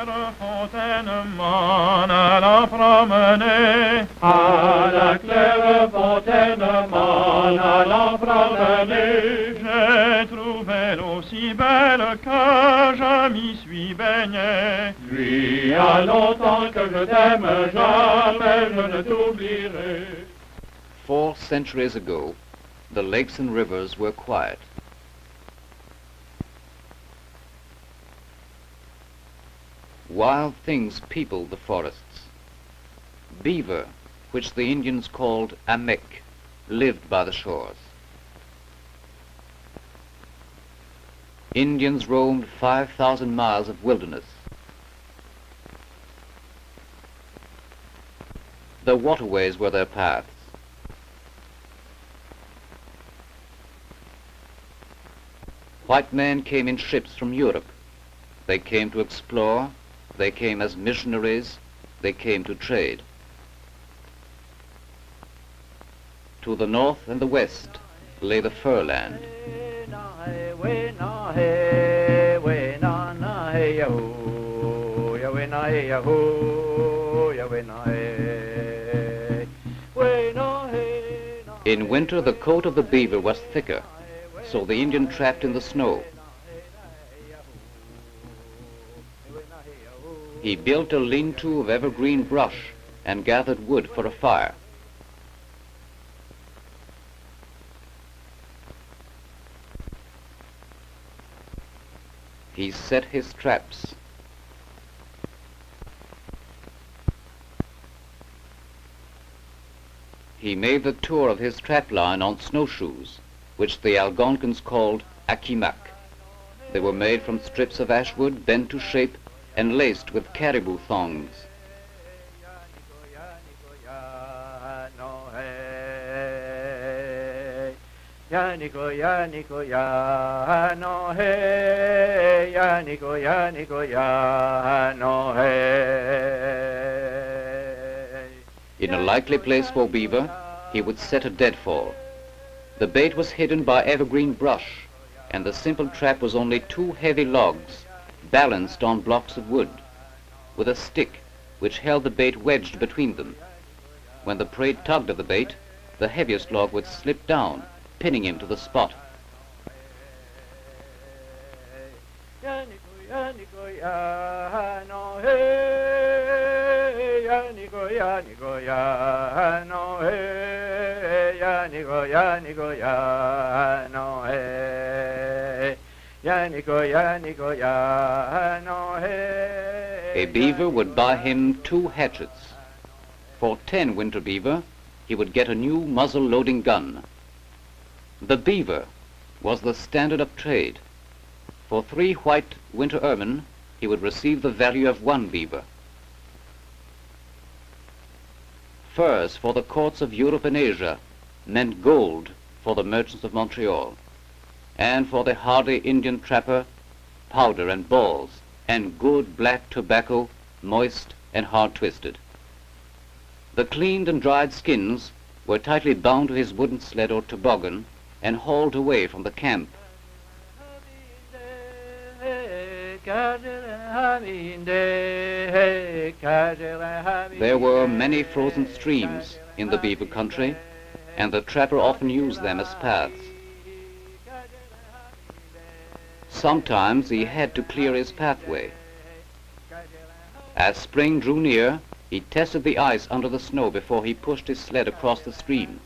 claire fontaine m'en allant promener. À la claire fontaine m'en allant promener. J'ai trouvé l'eau si belle que je m'y suis baigné. Lui a longtemps que je t'aime, jamais je ne t'oublierai. 4 centuries ago, the lakes and rivers were quiet. Wild things peopled the forests. Beaver, which the Indians called amek, lived by the shores. Indians roamed 5,000 miles of wilderness. The waterways were their paths. White men came in ships from Europe. They came to explore, they came as missionaries, they came to trade. To the north and the west lay the fur land. In winter the coat of the beaver was thicker, so the Indian trapped in the snow. He built a lean-to of evergreen brush and gathered wood for a fire. He set his traps. He made the tour of his trap line on snowshoes, which the Algonquins called akimak. They were made from strips of ash wood bent to shape and laced with caribou thongs. In a likely place for beaver, he would set a deadfall. The bait was hidden by evergreen brush, and the simple trap was only 2 heavy logs balanced on blocks of wood, with a stick which held the bait wedged between them. When the prey tugged at the bait, the heaviest log would slip down, pinning him to the spot. A beaver would buy him 2 hatchets. For 10 winter beaver, he would get a new muzzle-loading gun. The beaver was the standard of trade. For 3 white winter ermine, he would receive the value of 1 beaver. Furs for the courts of Europe and Asia meant gold for the merchants of Montreal, and for the hardy Indian trapper, powder and balls, and good black tobacco, moist and hard-twisted. The cleaned and dried skins were tightly bound to his wooden sled or toboggan and hauled away from the camp. There were many frozen streams in the beaver country, and the trapper often used them as paths. Sometimes he had to clear his pathway. As spring drew near, he tested the ice under the snow before he pushed his sled across the stream.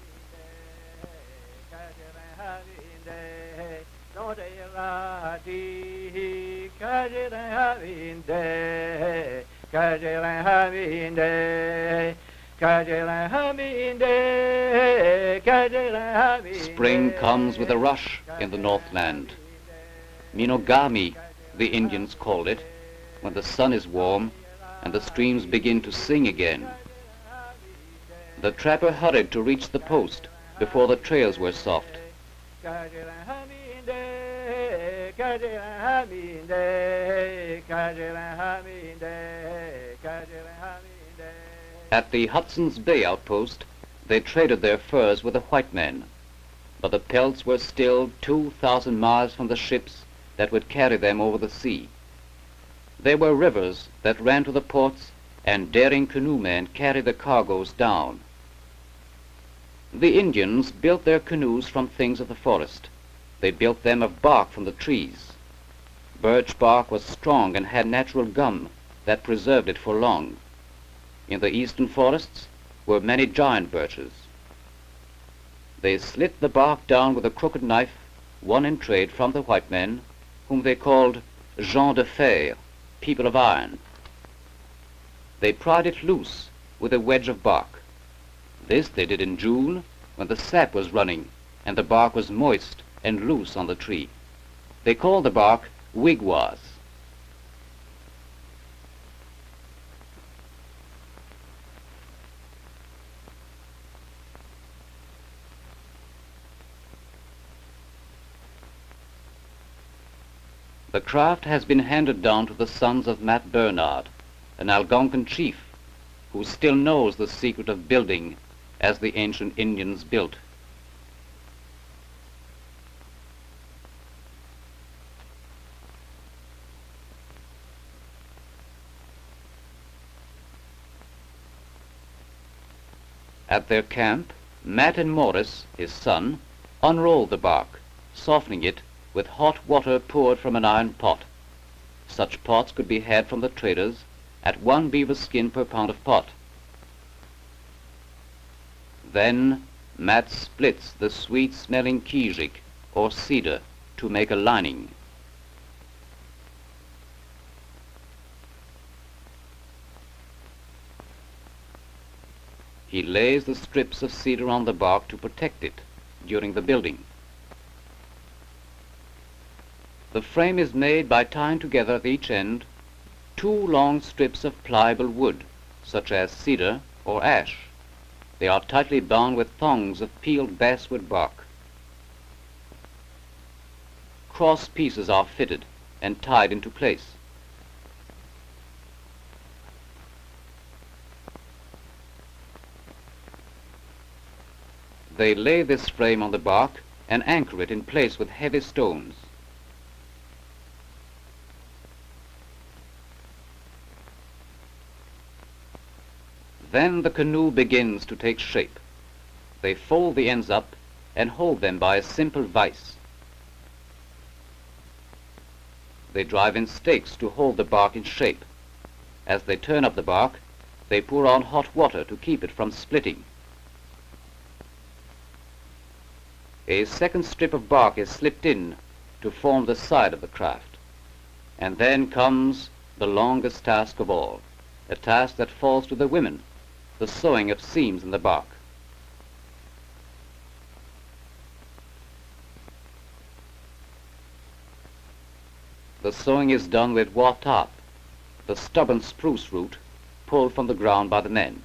Spring comes with a rush in the Northland. Minogami, the Indians called it, when the sun is warm and the streams begin to sing again. The trapper hurried to reach the post before the trails were soft. At the Hudson's Bay outpost, they traded their furs with the white men, but the pelts were still 2,000 miles from the ships that would carry them over the sea. There were rivers that ran to the ports, and daring canoemen carried the cargoes down. The Indians built their canoes from things of the forest. They built them of bark from the trees. Birch bark was strong and had natural gum that preserved it for long. In the eastern forests were many giant birches. They slit the bark down with a crooked knife, won in trade from the white men, whom they called gens de fer, people of iron. They pried it loose with a wedge of bark. This they did in June, when the sap was running and the bark was moist and loose on the tree. They called the bark wigwas. The craft has been handed down to the sons of Mat Bernard, an Algonquin chief who still knows the secret of building as the ancient Indians built. At their camp, Mat and Morris, his son, unrolled the bark, softening it with hot water poured from an iron pot. Such pots could be had from the traders at 1 beaver skin per pound of pot. Then Mat splits the sweet-smelling kijik, or cedar, to make a lining. He lays the strips of cedar on the bark to protect it during the building. The frame is made by tying together at each end 2 long strips of pliable wood, such as cedar or ash. They are tightly bound with thongs of peeled basswood bark. Cross pieces are fitted and tied into place. They lay this frame on the bark and anchor it in place with heavy stones. Then the canoe begins to take shape. They fold the ends up and hold them by a simple vise. They drive in stakes to hold the bark in shape. As they turn up the bark, they pour on hot water to keep it from splitting. A second strip of bark is slipped in to form the side of the craft. And then comes the longest task of all, a task that falls to the women, the sewing of seams in the bark. The sewing is done with watap, the stubborn spruce root pulled from the ground by the men.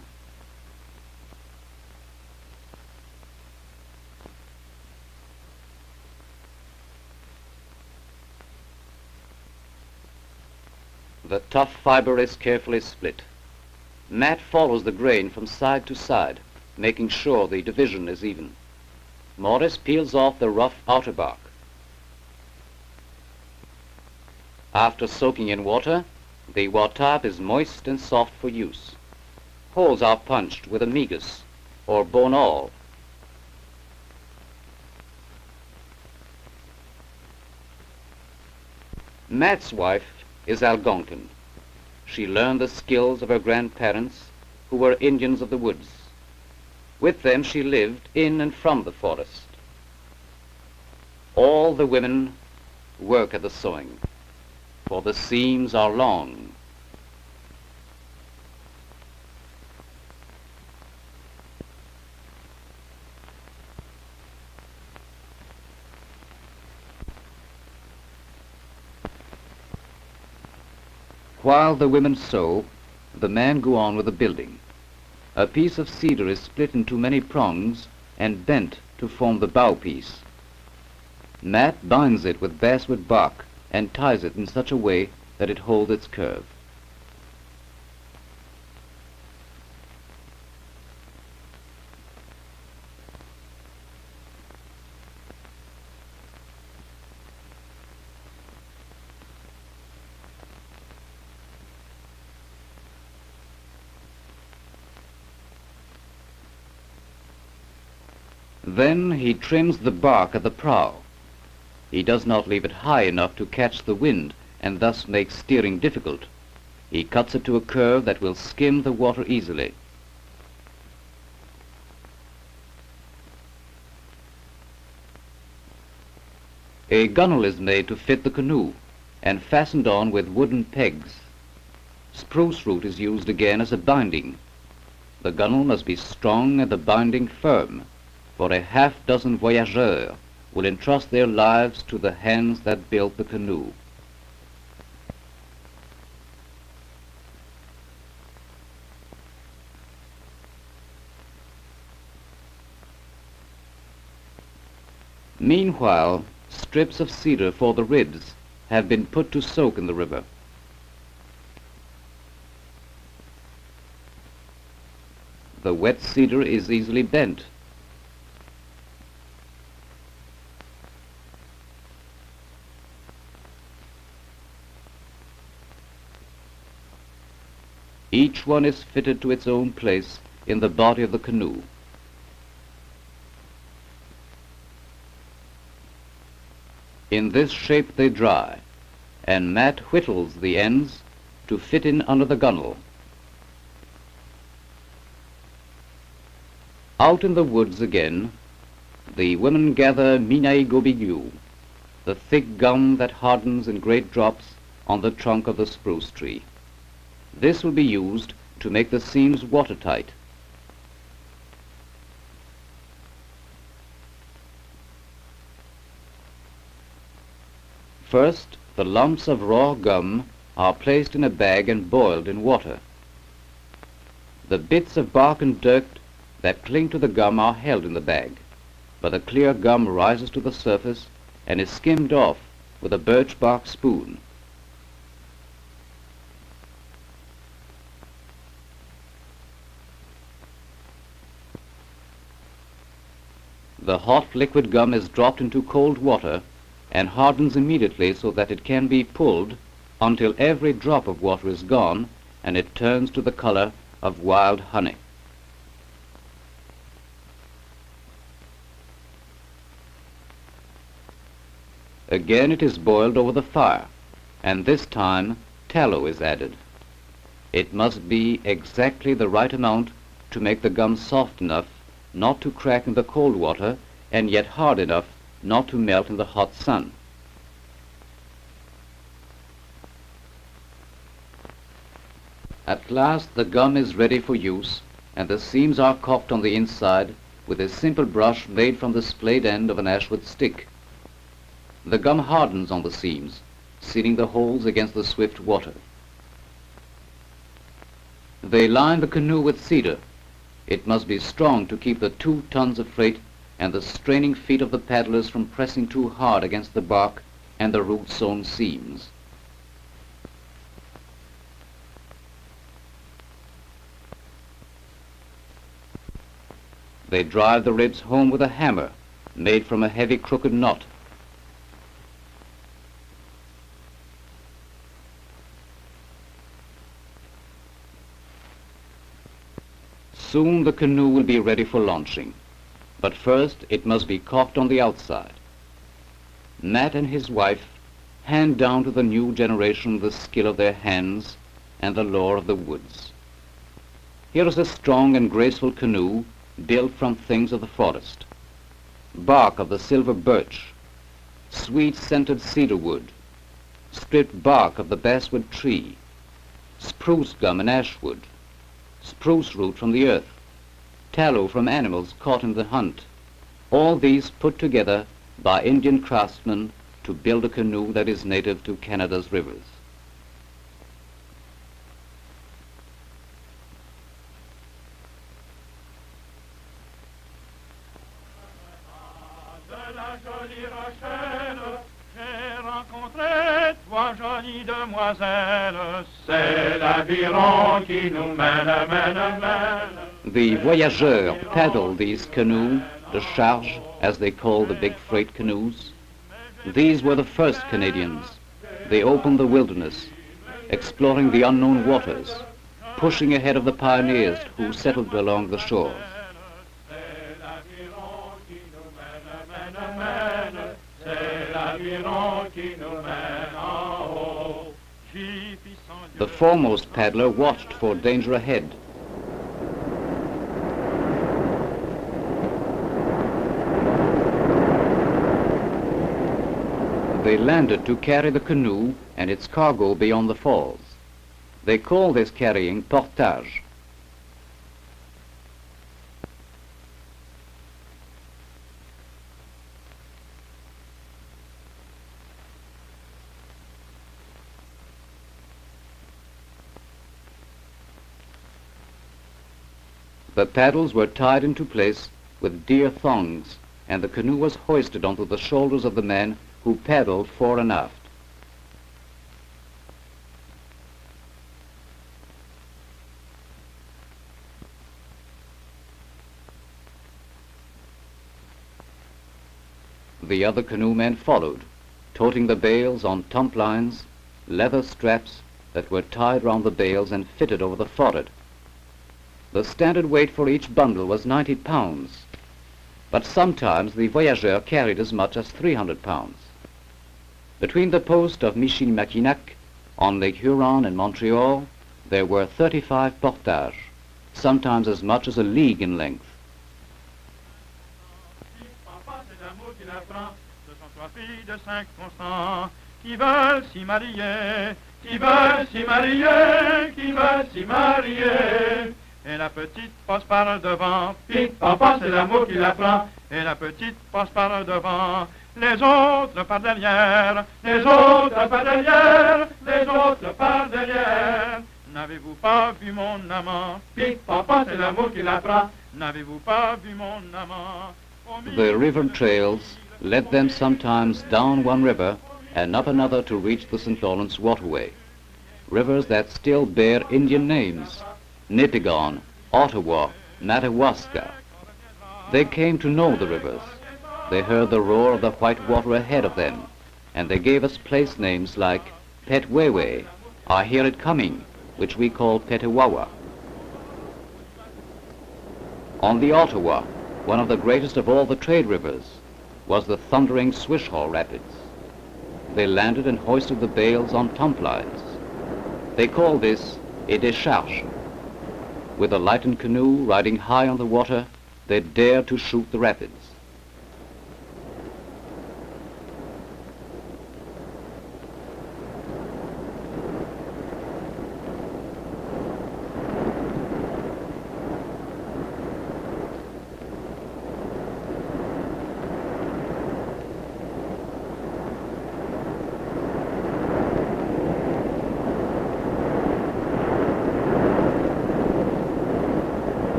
The tough fiber is carefully split. Mat follows the grain from side to side, making sure the division is even. Morris peels off the rough outer bark. After soaking in water, the watap is moist and soft for use. Holes are punched with a migas, or bone awl. Mat's wife is Algonquin. She learned the skills of her grandparents, who were Indians of the woods. With them she lived in and from the forest. All the women work at the sewing, for the seams are long. While the women sew, the men go on with the building. A piece of cedar is split into many prongs and bent to form the bow piece. Mat binds it with basswood bark and ties it in such a way that it holds its curve. Then he trims the bark at the prow. He does not leave it high enough to catch the wind and thus make steering difficult. He cuts it to a curve that will skim the water easily. A gunwale is made to fit the canoe and fastened on with wooden pegs. Spruce root is used again as a binding. The gunwale must be strong and the binding firm, for a half-dozen voyageurs will entrust their lives to the hands that built the canoe. Meanwhile, strips of cedar for the ribs have been put to soak in the river. The wet cedar is easily bent. Each one is fitted to its own place in the body of the canoe. In this shape they dry, and Matt whittles the ends to fit in under the gunwale. Out in the woods again, the women gather minaigobigyu, the thick gum that hardens in great drops on the trunk of the spruce tree. This will be used to make the seams watertight. First, the lumps of raw gum are placed in a bag and boiled in water. The bits of bark and dirt that cling to the gum are held in the bag, but the clear gum rises to the surface and is skimmed off with a birch bark spoon. The hot liquid gum is dropped into cold water and hardens immediately so that it can be pulled until every drop of water is gone and it turns to the color of wild honey. Again it is boiled over the fire, and this time tallow is added. It must be exactly the right amount to make the gum soft enough not to crack in the cold water and yet hard enough not to melt in the hot sun. At last the gum is ready for use, and the seams are caulked on the inside with a simple brush made from the splayed end of an ashwood stick. The gum hardens on the seams, sealing the holes against the swift water. They line the canoe with cedar. It must be strong to keep the 2 tons of freight and the straining feet of the paddlers from pressing too hard against the bark and the root-sown seams. They drive the ribs home with a hammer made from a heavy crooked knot. Soon the canoe will be ready for launching, but first it must be caulked on the outside. Matt and his wife hand down to the new generation the skill of their hands and the lore of the woods. Here is a strong and graceful canoe built from things of the forest: bark of the silver birch, sweet-scented cedar wood, stripped bark of the basswood tree, spruce gum and ashwood, spruce root from the earth, tallow from animals caught in the hunt, all these put together by Indian craftsmen to build a canoe that is native to Canada's rivers. Jolie demoiselle, c'est l'aviron qui nous mène, mène, mène. The voyageurs paddle these canoes, the charge, as they call the big freight canoes. These were the first Canadians. They opened the wilderness, exploring the unknown waters, pushing ahead of the pioneers who settled along the shores. The foremost paddler watched for danger ahead. They landed to carry the canoe and its cargo beyond the falls. They call this carrying portage. The paddles were tied into place with deer thongs, and the canoe was hoisted onto the shoulders of the men who paddled fore and aft. The other canoemen followed, toting the bales on tump lines, leather straps that were tied round the bales and fitted over the forehead. The standard weight for each bundle was 90 pounds, but sometimes the voyageurs carried as much as 300 pounds. Between the post of Michilimackinac on Lake Huron and Montreal, there were 35 portages, sometimes as much as a league in length. Qui veulent s'y marier, qui veulent s'y marier, qui veulent s'y marier. Et la petite passe par le devant, pique papa, c'est l'amour qui la prend. Et la petite passe par le devant, les autres par derrière, les autres par derrière, les autres par derrière. N'avez-vous pas vu mon amant? Pique papa, c'est l'amour qui la prend. N'avez-vous pas vu mon amant? The river trails led them sometimes down one river and up another to reach the St. Lawrence waterway, rivers that still bear Indian names: Nipigon, Ottawa, Madawaska. They came to know the rivers. They heard the roar of the white water ahead of them, and they gave us place names like Petwewe, I hear it coming, which we call Petewawa. On the Ottawa, one of the greatest of all the trade rivers, was the thundering Swishhaw Rapids. They landed and hoisted the bales on tump lines. They call this a décharge. With a lightened canoe riding high on the water, they dared to shoot the rapids.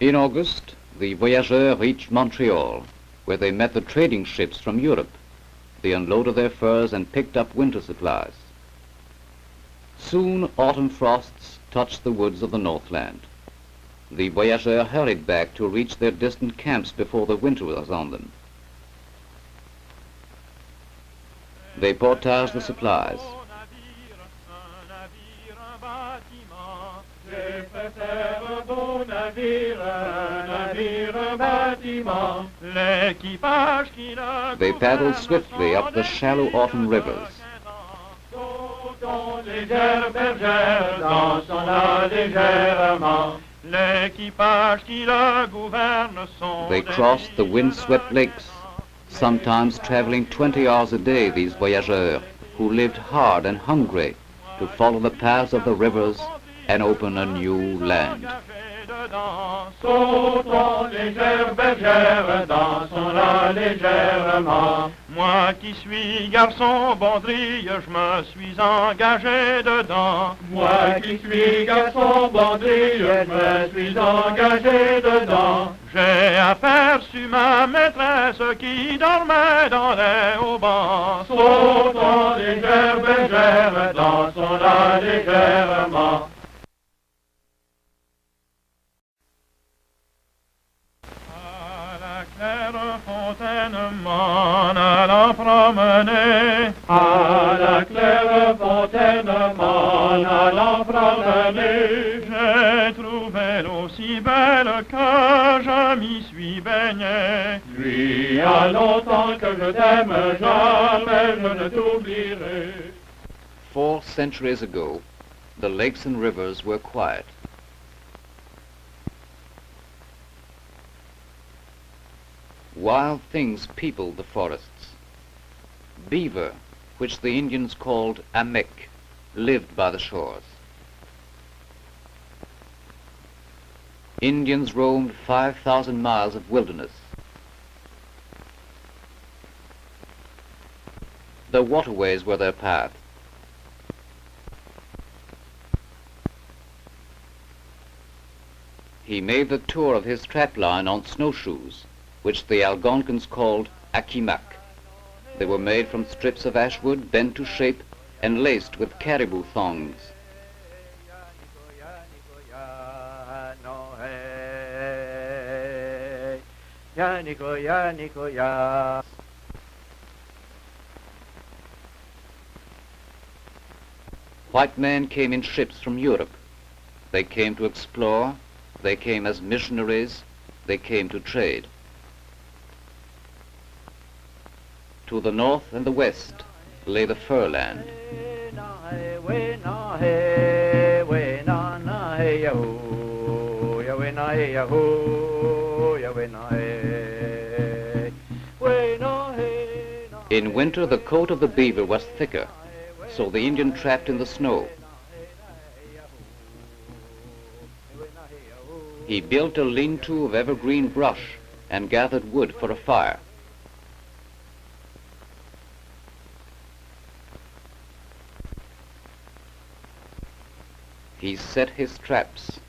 In August, the voyageurs reached Montreal, where they met the trading ships from Europe. They unloaded their furs and picked up winter supplies. Soon autumn frosts touched the woods of the Northland. The voyageurs hurried back to reach their distant camps before the winter was on them. They portaged the supplies. They paddled swiftly up the shallow autumn rivers. They crossed the wind-swept lakes, sometimes traveling 20 hours a day, these voyageurs, who lived hard and hungry to follow the paths of the rivers and open a new land. Moi qui suis garçon bandrille, je me suis engagé dedans. Moi qui suis garçon bandrille, je me suis engagé dedans. J'ai aperçu ma maîtresse qui dormait dans les haubans, sautant légère bergère dans son âge légèrement. À la claire fontaine m'en allant promener, à la claire fontaine m'en allant promener, j'ai trouvé l'eau si belle que je m'y suis baigné. Lui a longtemps que je t'aime, jamais je ne t'oublierai. 4 centuries ago, the lakes and rivers were quiet. Wild things peopled the forests. Beaver, which the Indians called amek, lived by the shores. Indians roamed 5,000 miles of wilderness. The waterways were their path. He made the tour of his trapline on snowshoes, which the Algonquins called akimak. They were made from strips of ash wood bent to shape and laced with caribou thongs. White men came in ships from Europe. They came to explore, they came as missionaries, they came to trade. To the north and the west lay the fur land. In winter the coat of the beaver was thicker, so the Indian trapped in the snow. He built a lean-to of evergreen brush and gathered wood for a fire. He set his traps.